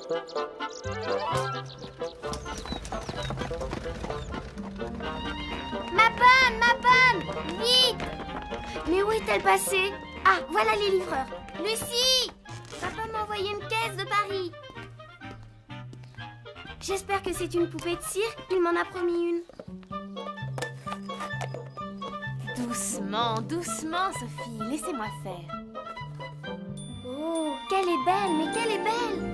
Ma panne, vite! Mais où est-elle passée? Ah, voilà les livreurs. Lucie! Papa m'a envoyé une caisse de Paris. J'espère que c'est une poupée de cire, il m'en a promis une. Doucement, doucement, Sophie, laissez-moi faire. Oh, qu'elle est belle, mais qu'elle est belle!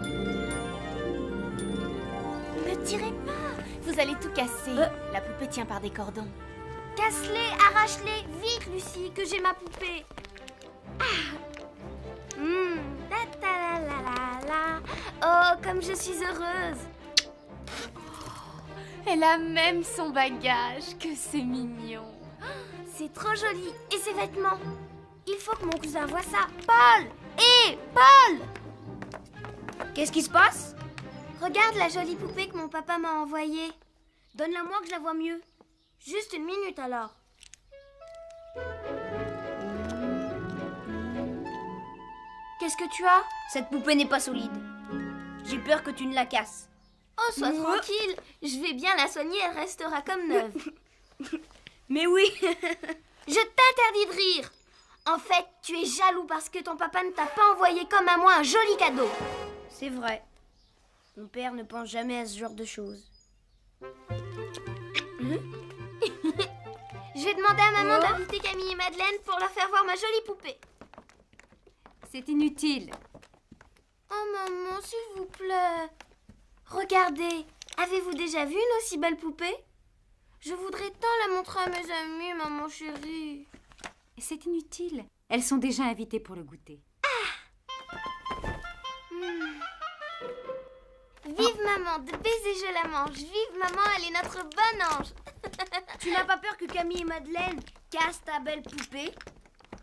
Ne tirez pas, vous allez tout casser. La poupée tient par des cordons. Casse-les, arrache-les, vite Lucie, que j'ai ma poupée. Ta ta la la la. Oh, comme je suis heureuse. Elle a même son bagage, que c'est mignon. C'est trop joli. Et ses vêtements? Il faut que mon cousin voie ça. Paul! Hé, Paul! Qu'est-ce qui se passe? Regarde la jolie poupée que mon papa m'a envoyée. Donne-la-moi que je la vois mieux. Juste une minute alors. Qu'est-ce que tu as? Cette poupée n'est pas solide. J'ai peur que tu ne la casses. Oh, sois tranquille. Je vais bien la soigner, elle restera comme neuve. Mais oui. Je t'interdis de rire. En fait, tu es jaloux parce que ton papa ne t'a pas envoyé comme à moi un joli cadeau. C'est vrai. Mon père ne pense jamais à ce genre de choses. Je vais demander à maman d'inviter Camille et Madeleine pour leur faire voir ma jolie poupée. C'est inutile. Oh maman, s'il vous plaît. Regardez, avez-vous déjà vu une aussi belle poupée? Je voudrais tant la montrer à mes amis, maman chérie. C'est inutile. Elles sont déjà invitées pour le goûter. Vive maman, de baisers je la mange. Vive maman, elle est notre bonne ange. Tu n'as pas peur que Camille et Madeleine cassent ta belle poupée?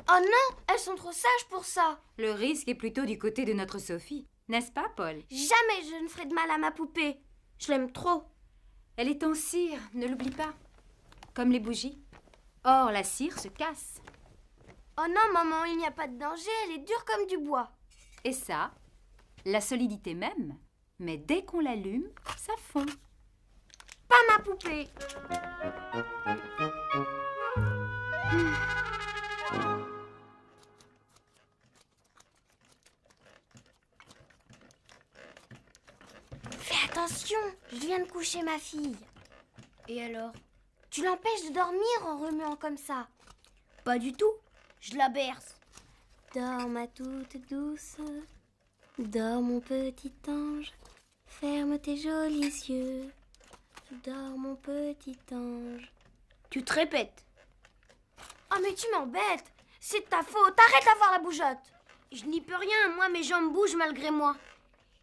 Oh non, elles sont trop sages pour ça. Le risque est plutôt du côté de notre Sophie. N'est-ce pas, Paul? Jamais je ne ferai de mal à ma poupée. Je l'aime trop. Elle est en cire, ne l'oublie pas. Comme les bougies. Or, la cire se casse. Oh non, maman, il n'y a pas de danger, elle est dure comme du bois. Et ça, la solidité même. Mais dès qu'on l'allume, ça fond. Pas ma poupée. Fais attention, je viens de coucher ma fille. Et alors? Tu l'empêches de dormir en remuant comme ça. Pas du tout. Je la berce. Dors ma toute douce, dors mon petit ange, ferme tes jolis yeux, dors mon petit ange. Tu te répètes. Oh mais tu m'embêtes, c'est de ta faute, arrête d'avoir la bougeotte. Je n'y peux rien, moi mes jambes bougent malgré moi.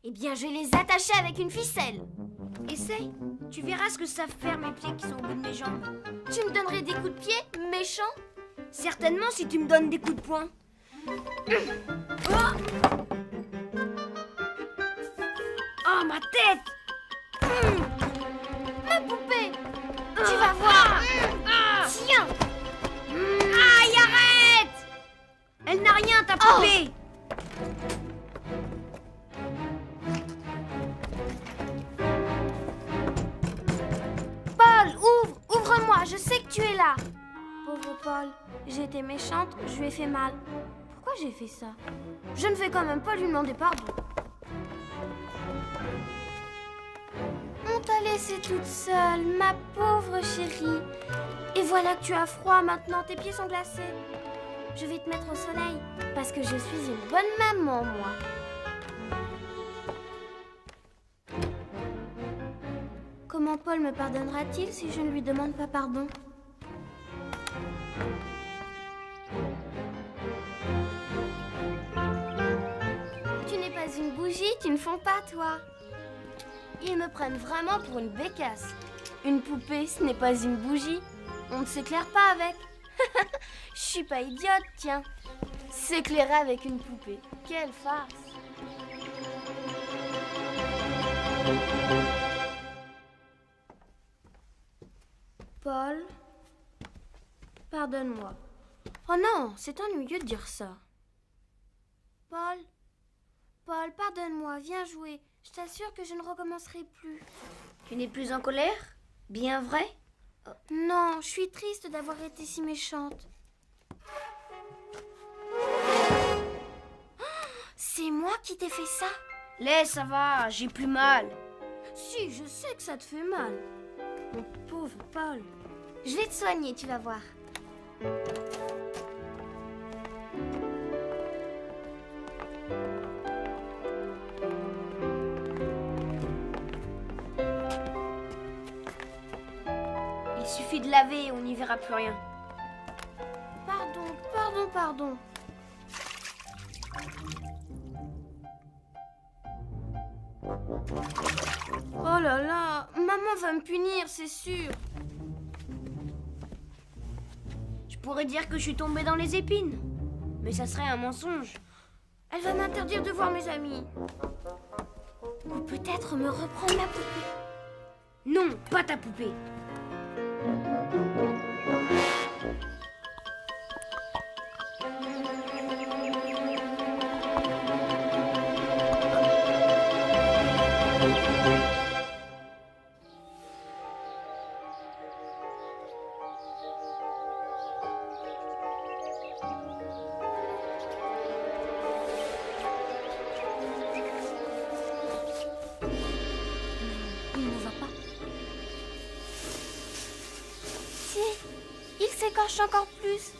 Eh bien je vais les attacher avec une ficelle. Essaye, tu verras ce que savent faire mes pieds qui sont au bout de mes jambes. Tu me donnerais des coups de pied, méchant? Certainement si tu me donnes des coups de poing. Oh, ma tête! Ma poupée! Tu vas voir! Tiens! Aïe, arrête! Elle n'a rien, ta poupée! Paul, ouvre-moi, je sais que tu es là. Pauvre Paul, j'ai été méchante, je lui ai fait mal. Pourquoi j'ai fait ça? Je ne vais quand même pas lui demander pardon. On t'a laissée toute seule, ma pauvre chérie. Et voilà que tu as froid maintenant, tes pieds sont glacés. Je vais te mettre au soleil, parce que je suis une bonne maman, moi. Comment Paul me pardonnera-t-il si je ne lui demande pas pardon? Tu n'es pas une bougie, tu ne fonds pas, toi. Ils me prennent vraiment pour une bécasse. Une poupée, ce n'est pas une bougie. On ne s'éclaire pas avec. Je suis pas idiote, tiens. S'éclairer avec une poupée. Quelle farce. Paul, pardonne-moi. Oh non, c'est ennuyeux de dire ça. Paul, pardonne-moi, viens jouer. Je t'assure que je ne recommencerai plus. Tu n'es plus en colère? Bien vrai? Non, je suis triste d'avoir été si méchante. C'est moi qui t'ai fait ça? Laisse, ça va, j'ai plus mal. Si, je sais que ça te fait mal. Mon pauvre Paul. Je vais te soigner, tu vas voir. Il suffit de laver et on n'y verra plus rien. Pardon. Oh là là, maman va me punir, c'est sûr. Je pourrais dire que je suis tombée dans les épines. Mais ça serait un mensonge. Elle va m'interdire de voir mes amis. Ou peut-être me reprendre la poupée. Non, pas ta poupée. Il ne va pas. Si, il s'écorche encore plus.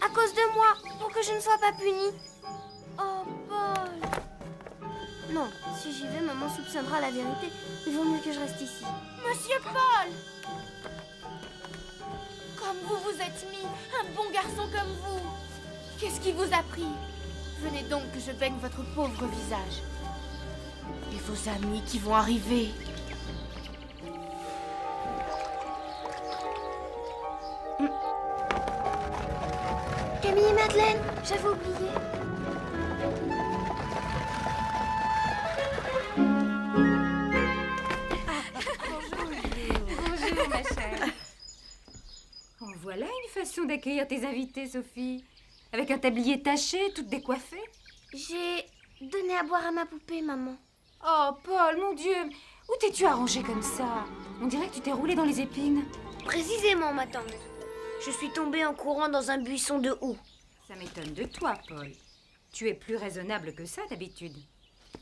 À cause de moi, pour que je ne sois pas punie. Oh, Paul. Non, si j'y vais, maman soupçonnera la vérité. Il vaut mieux que je reste ici. Monsieur Paul! Comme vous êtes mis, un bon garçon comme vous. Qu'est-ce qui vous a pris? Venez donc que je baigne votre pauvre visage. Et vos amis qui vont arriver. Camille et Madeleine, j'avais oublié. Bonjour, ma chère. Oh, voilà une façon d'accueillir tes invités, Sophie. Avec un tablier taché, toute décoiffée. J'ai donné à boire à ma poupée, maman. Oh, Paul, mon Dieu, où t'es-tu arrangé comme ça? On dirait que tu t'es roulé dans les épines. Précisément, ma tante. Je suis tombée en courant dans un buisson de houx. Ça m'étonne de toi, Paul. Tu es plus raisonnable que ça, d'habitude.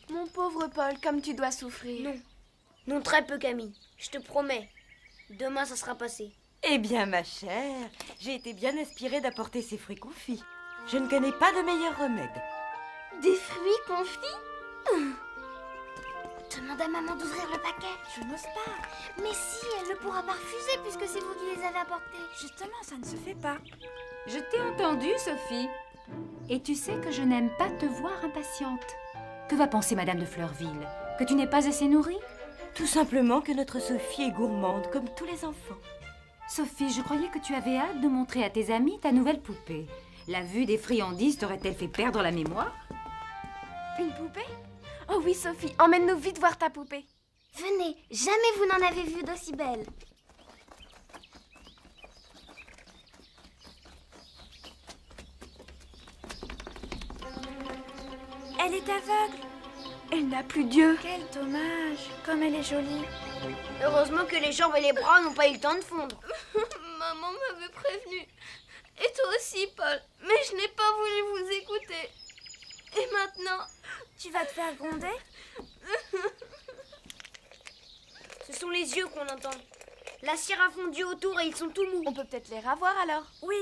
Mon pauvre Paul, comme tu dois souffrir. Non. Non, très peu, Camille. Je te promets. Demain, ça sera passé. Eh bien, ma chère, j'ai été bien inspirée d'apporter ces fruits confits. Je ne connais pas de meilleur remède. Des fruits confits? Demande à maman d'ouvrir le paquet. Je n'ose pas. Mais si, elle ne pourra pas refuser puisque c'est vous qui les avez apportés. Justement, ça ne se fait pas. Je t'ai entendue, Sophie. Et tu sais que je n'aime pas te voir impatiente. Que va penser Madame de Fleurville? Que tu n'es pas assez nourrie? Tout simplement que notre Sophie est gourmande, comme tous les enfants. Sophie, je croyais que tu avais hâte de montrer à tes amis ta nouvelle poupée. La vue des friandises t'aurait-elle fait perdre la mémoire? Une poupée? Oh oui, Sophie, emmène-nous vite voir ta poupée. Venez, jamais vous n'en avez vu d'aussi belle. Elle est aveugle. Elle n'a plus Dieu. Quel dommage, comme elle est jolie. Heureusement que les jambes et les bras n'ont pas eu le temps de fondre. Maman m'avait prévenue. Et toi aussi, Paul. Mais je n'ai pas voulu vous écouter. Et maintenant, Tu vas te faire gronder? Ce sont les yeux qu'on entend. La cire a fondu autour et ils sont tout mous. On peut peut-être les ravoir alors. Oui,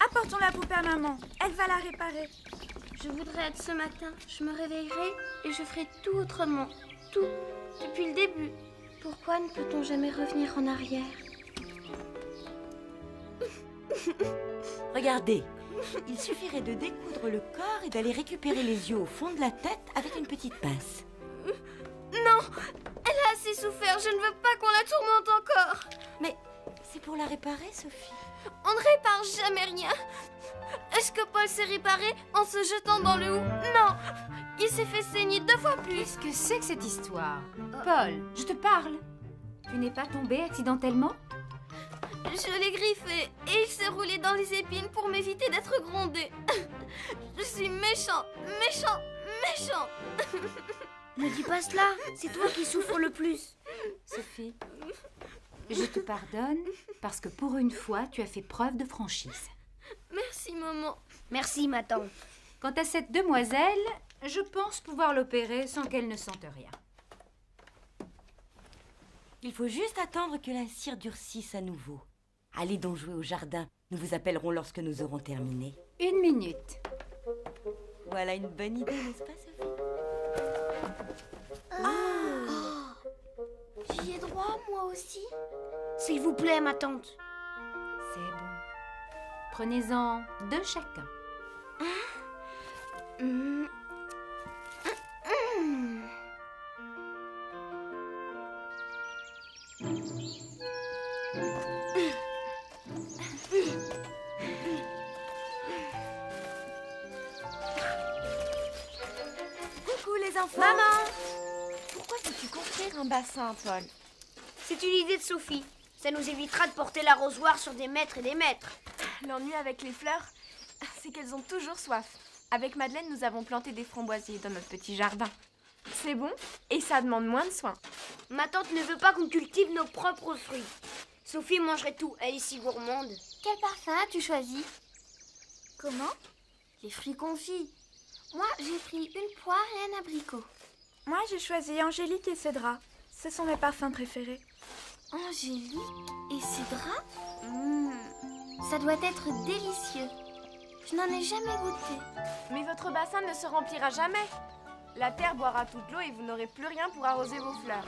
apportons la poupée à maman. Elle va la réparer. je voudrais être ce matin. Je me réveillerai et je ferai tout autrement. Tout. Depuis le début. Pourquoi ne peut-on jamais revenir en arrière? Regardez, il suffirait de découdre le corps et d'aller récupérer les yeux au fond de la tête avec une petite pince. Non, elle a assez souffert. Je ne veux pas qu'on la tourmente encore. Mais c'est pour la réparer, Sophie. On ne répare jamais rien. Est-ce que Paul s'est réparé en se jetant dans le hou? Non, il s'est fait saigner 2 fois plus. Qu'est-ce que c'est que cette histoire? Paul, je te parle. Tu n'es pas tombé accidentellement? Je l'ai griffé et il s'est roulé dans les épines pour m'éviter d'être grondé. Je suis méchant, méchant, méchant. Ne dis pas cela, c'est toi qui souffres le plus. Sophie, je te pardonne parce que pour une fois, tu as fait preuve de franchise. Merci, maman. Merci, ma tante. Quant à cette demoiselle, je pense pouvoir l'opérer sans qu'elle ne sente rien. Il faut juste attendre que la cire durcisse à nouveau. Allez donc jouer au jardin. Nous vous appellerons lorsque nous aurons terminé. 1 minute. Voilà une bonne idée, n'est-ce pas, Sophie? J'y ai droit, moi aussi. S'il vous plaît, ma tante. C'est bon. Prenez-en 2 chacun. Coucou les enfants. Maman! Pourquoi veux-tu construire un bassin, Paul? C'est une idée de Sophie. Ça nous évitera de porter l'arrosoir sur des mètres et des mètres. L'ennui avec les fleurs, c'est qu'elles ont toujours soif. Avec Madeleine, nous avons planté des framboisiers dans notre petit jardin. C'est bon et ça demande moins de soins. Ma tante ne veut pas qu'on cultive nos propres fruits. Sophie mangerait tout, elle est si gourmande. Quel parfum as-tu choisi? Comment? Les fruits confits. Moi, j'ai pris une poire et un abricot. Moi, j'ai choisi Angélique et Cédra. Ce sont mes parfums préférés. Angélique et Cédra? Ça doit être délicieux. Je n'en ai jamais goûté. Mais votre bassin ne se remplira jamais. La terre boira toute l'eau et vous n'aurez plus rien pour arroser vos fleurs.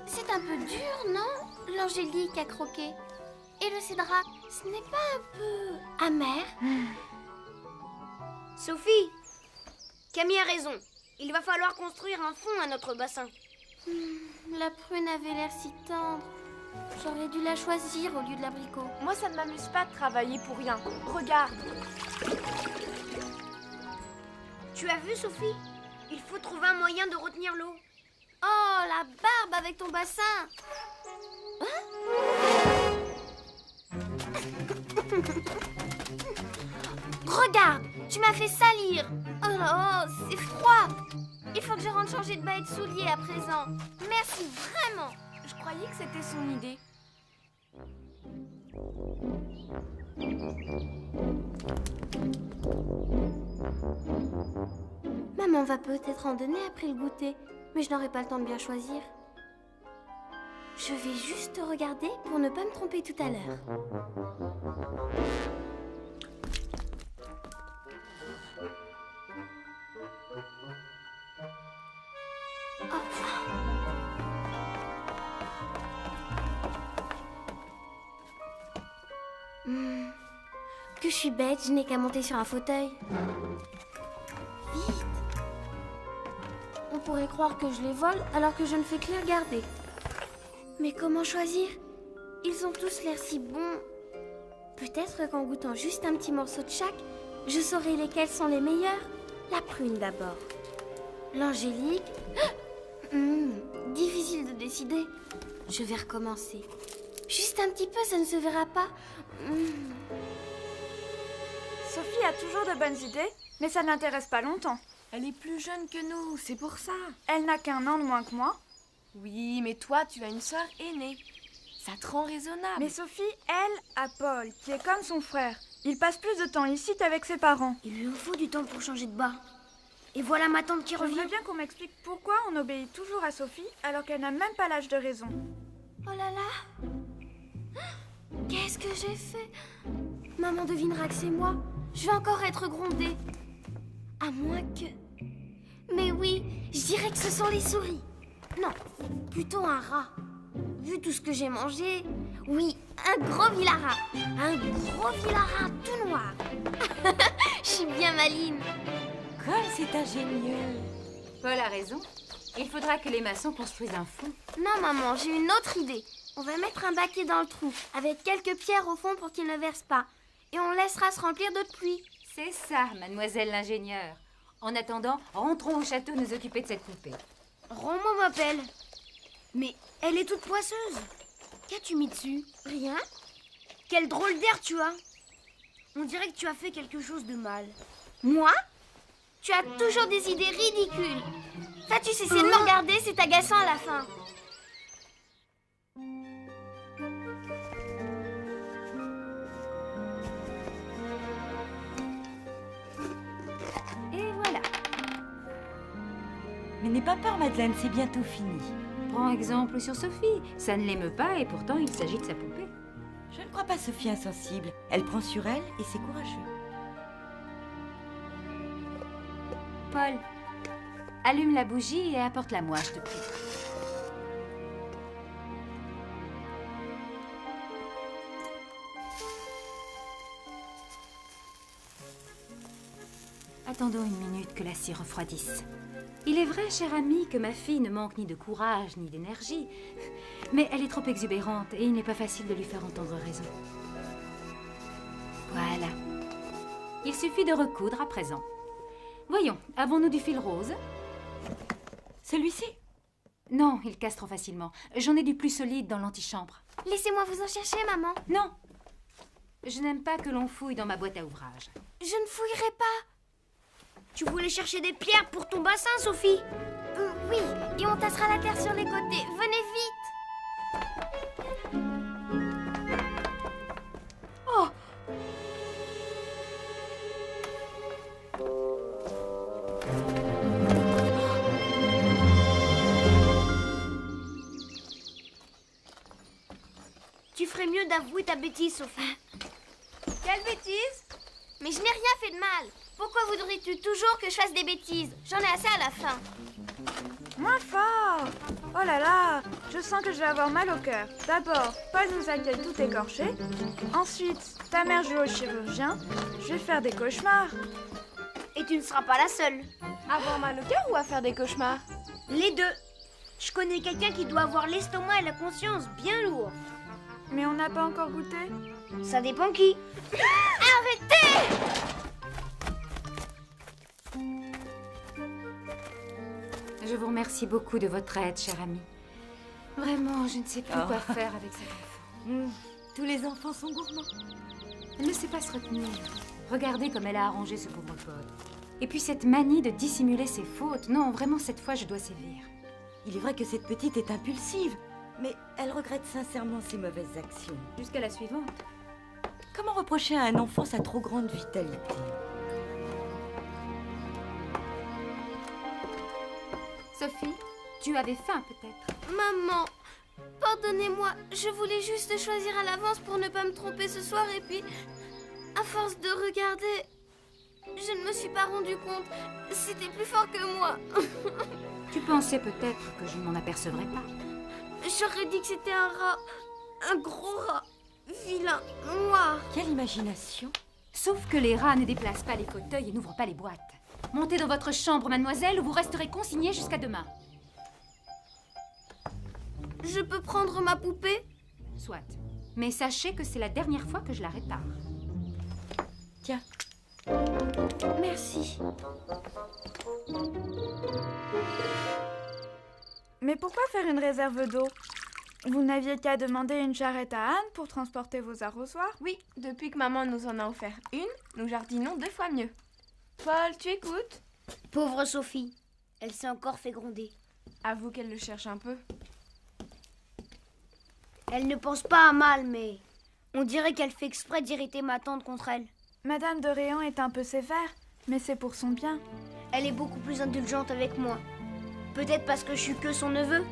C'est un peu dur, non? L'angélique à croquer. Et le cédra, ce n'est pas un peu amer? Sophie, Camille a raison. Il va falloir construire un fond à notre bassin. La prune avait l'air si tendre. J'aurais dû la choisir au lieu de l'abricot. Moi, ça ne m'amuse pas de travailler pour rien. Regarde. Tu as vu, Sophie? Il faut trouver un moyen de retenir l'eau. Oh, la barbe avec ton bassin! Regarde, tu m'as fait salir. Oh, c'est froid. Il faut que je rentre changer de bas et de souliers à présent. Merci vraiment. Je croyais que c'était son idée. Maman va peut-être en donner après le goûter, mais je n'aurai pas le temps de bien choisir. Je vais juste regarder pour ne pas me tromper tout à l'heure. Que je suis bête, je n'ai qu'à monter sur un fauteuil. Vite! On pourrait croire que je les vole alors que je ne fais que les regarder. Mais comment choisir? Ils ont tous l'air si bons. Peut-être qu'en goûtant juste un petit morceau de chaque, je saurai lesquels sont les meilleurs. La prune d'abord. L'angélique. Difficile de décider. Je vais recommencer. Juste un petit peu, ça ne se verra pas. Sophie a toujours de bonnes idées, mais ça ne l'intéresse pas longtemps. Elle est plus jeune que nous, c'est pour ça. Elle n'a qu'1 an de moins que moi. Oui, mais toi, tu as une sœur aînée. Ça te rend raisonnable. Mais Sophie, elle, a Paul, qui est comme son frère. Il passe plus de temps ici qu'avec ses parents. Il lui faut du temps pour changer de bas. Et voilà ma tante qui Je revient. veux bien qu'on m'explique pourquoi on obéit toujours à Sophie alors qu'elle n'a même pas l'âge de raison. Oh là là! Qu'est-ce que j'ai fait? Maman devinera que c'est moi. Je vais encore être grondée. À moins que... Mais oui, je dirais que ce sont les souris. Non, plutôt un rat. Vu tout ce que j'ai mangé, oui, un gros vilarat. Un gros vilarat tout noir. Je suis bien maline. Comme c'est ingénieux. Paul a raison. Il faudra que les maçons construisent un fond. Non, maman, j'ai une autre idée. On va mettre un baquet dans le trou, avec quelques pierres au fond pour qu'il ne verse pas. Et on laissera se remplir d'eau de pluie. C'est ça, mademoiselle l'ingénieure. En attendant, rentrons au château nous occuper de cette poupée. Rends-moi ma pelle. Mais elle est toute poisseuse. Qu'as-tu mis dessus? Rien? Quel drôle d'air tu as. On dirait que tu as fait quelque chose de mal. Moi? Tu as toujours des idées ridicules. Ça, tu cesser de me regarder, c'est agaçant à la fin. Et voilà. Mais n'aie pas peur, Madeleine, c'est bientôt fini. Prends exemple sur Sophie. Ça ne l'émeut pas et pourtant il s'agit de sa poupée. Je ne crois pas Sophie insensible. Elle prend sur elle et c'est courageux. Paul, allume la bougie et apporte-la-moi, je te prie. Attendons une minute que la cire refroidisse. Il est vrai, cher ami, que ma fille ne manque ni de courage ni d'énergie, mais elle est trop exubérante et il n'est pas facile de lui faire entendre raison. Voilà. Il suffit de recoudre à présent. Voyons, avons-nous du fil rose? Celui-ci? Non, il casse trop facilement. J'en ai du plus solide dans l'antichambre. Laissez-moi vous en chercher, maman. Non, je n'aime pas que l'on fouille dans ma boîte à ouvrage. Je ne fouillerai pas. Tu voulais chercher des pierres pour ton bassin, Sophie? Oui, et on tassera la terre sur les côtés. Venez vite. Oh! Tu ferais mieux d'avouer ta bêtise, Sophie. Quelle bêtise? Mais je n'ai rien fait de mal. Pourquoi voudrais-tu toujours que je fasse des bêtises? J'en ai assez à la fin. Moins fort! Oh là là! Je sens que je vais avoir mal au cœur. D'abord, Paul nous a tout écorché. Ensuite, ta mère joue au chirurgien. Je vais faire des cauchemars. Et tu ne seras pas la seule. Avoir mal au cœur ou à faire des cauchemars? Les deux. Je connais quelqu'un qui doit avoir l'estomac et la conscience bien lourds. Mais on n'a pas encore goûté. Ça dépend qui. Arrêtez! Je vous remercie beaucoup de votre aide, cher ami. Vraiment, je ne sais plus quoi faire avec cet enfant. Tous les enfants sont gourmands. Elle ne sait pas se retenir. Regardez comme elle a arrangé ce pauvre Paul. Et puis cette manie de dissimuler ses fautes. Non, vraiment, cette fois, je dois sévir. Il est vrai que cette petite est impulsive, mais elle regrette sincèrement ses mauvaises actions. Jusqu'à la suivante. Comment reprocher à un enfant sa trop grande vitalité? Sophie, tu avais faim peut-être? Maman, pardonnez-moi. Je voulais juste choisir à l'avance pour ne pas me tromper ce soir. Et puis, à force de regarder, je ne me suis pas rendu compte. C'était plus fort que moi. Tu pensais peut-être que je ne m'en apercevrais pas. J'aurais dit que c'était un rat. Un gros rat. Vilain, noir. Quelle imagination! Sauf que les rats ne déplacent pas les fauteuils et n'ouvrent pas les boîtes. Montez dans votre chambre, mademoiselle, ou vous resterez consignée jusqu'à demain. Je peux prendre ma poupée? Soit. Mais sachez que c'est la dernière fois que je la répare. Tiens, Merci. Mais pourquoi faire une réserve d'eau? Vous n'aviez qu'à demander une charrette à Anne pour transporter vos arrosoirs? Oui, depuis que maman nous en a offert une, nous jardinons 2 fois mieux. Paul, tu écoutes? Pauvre Sophie. Elle s'est encore fait gronder. Avoue qu'elle le cherche un peu. Elle ne pense pas à mal, mais on dirait qu'elle fait exprès d'irriter ma tante contre elle. Madame de Réan est un peu sévère, mais c'est pour son bien. Elle est beaucoup plus indulgente avec moi. Peut-être parce que je suis que son neveu.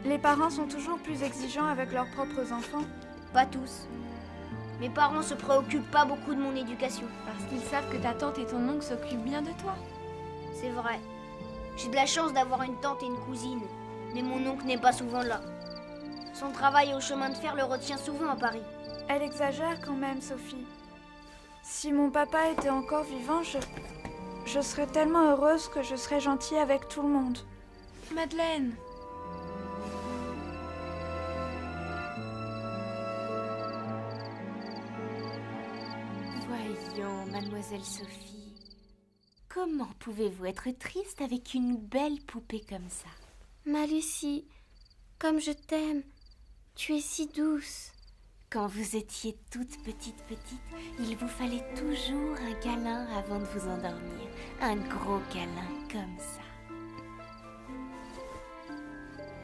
Les parents sont toujours plus exigeants avec leurs propres enfants. Pas tous. Mes parents se préoccupent pas beaucoup de mon éducation. Parce qu'ils savent que ta tante et ton oncle s'occupent bien de toi. C'est vrai. J'ai de la chance d'avoir une tante et une cousine. Mais mon oncle n'est pas souvent là. Son travail au chemin de fer le retient souvent à Paris. Elle exagère quand même, Sophie. Si mon papa était encore vivant, je serais tellement heureuse que je serais gentille avec tout le monde. Madeleine! Voyons, mademoiselle Sophie, comment pouvez-vous être triste avec une belle poupée comme ça? Ma Lucie, comme je t'aime, tu es si douce. Quand vous étiez toute petite, il vous fallait toujours un câlin avant de vous endormir. Un gros câlin comme ça.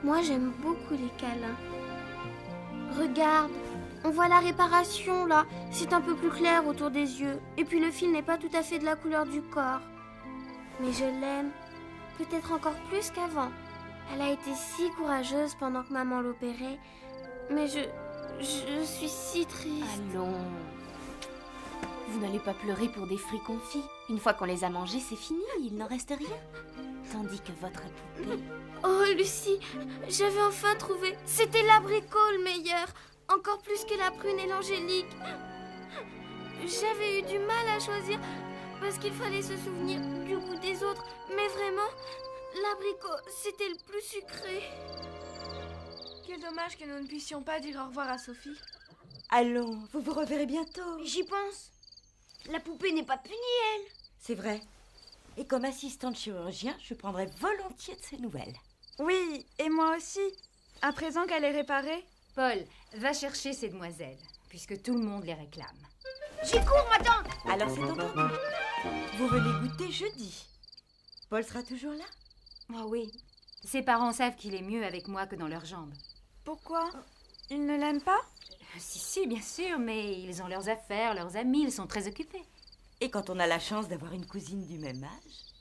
Moi, j'aime beaucoup les câlins. Regarde, on voit la réparation là. C'est un peu plus clair autour des yeux. Et puis le fil n'est pas tout à fait de la couleur du corps. Mais je l'aime. Peut-être encore plus qu'avant. Elle a été si courageuse pendant que maman l'opérait. Mais je suis si triste. Allons. Vous n'allez pas pleurer pour des fruits confits. Une fois qu'on les a mangés, c'est fini, il n'en reste rien. Tandis que votre poupée... Oh Lucie, j'avais enfin trouvé. C'était l'abricot le meilleur. Encore plus que la prune et l'angélique. J'avais eu du mal à choisir parce qu'il fallait se souvenir du goût des autres. Mais vraiment, l'abricot, c'était le plus sucré. Quel dommage que nous ne puissions pas dire au revoir à Sophie. Allons, vous vous reverrez bientôt. J'y pense. La poupée n'est pas punie, elle. C'est vrai. Et comme assistante chirurgien, je prendrai volontiers de ses nouvelles. Oui, et moi aussi. À présent qu'elle est réparée. Paul, va chercher ces demoiselles, puisque tout le monde les réclame. J'y cours, ma tante. Alors c'est entendu. Vous venez goûter jeudi. Paul sera toujours là? Oh oui, ses parents savent qu'il est mieux avec moi que dans leurs jambes. Pourquoi? Ils ne l'aiment pas? Si, bien sûr, mais ils ont leurs affaires, leurs amis, ils sont très occupés. Et quand on a la chance d'avoir une cousine du même âge?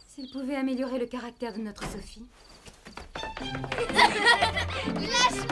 S'ils pouvaient améliorer le caractère de notre Sophie. Lâche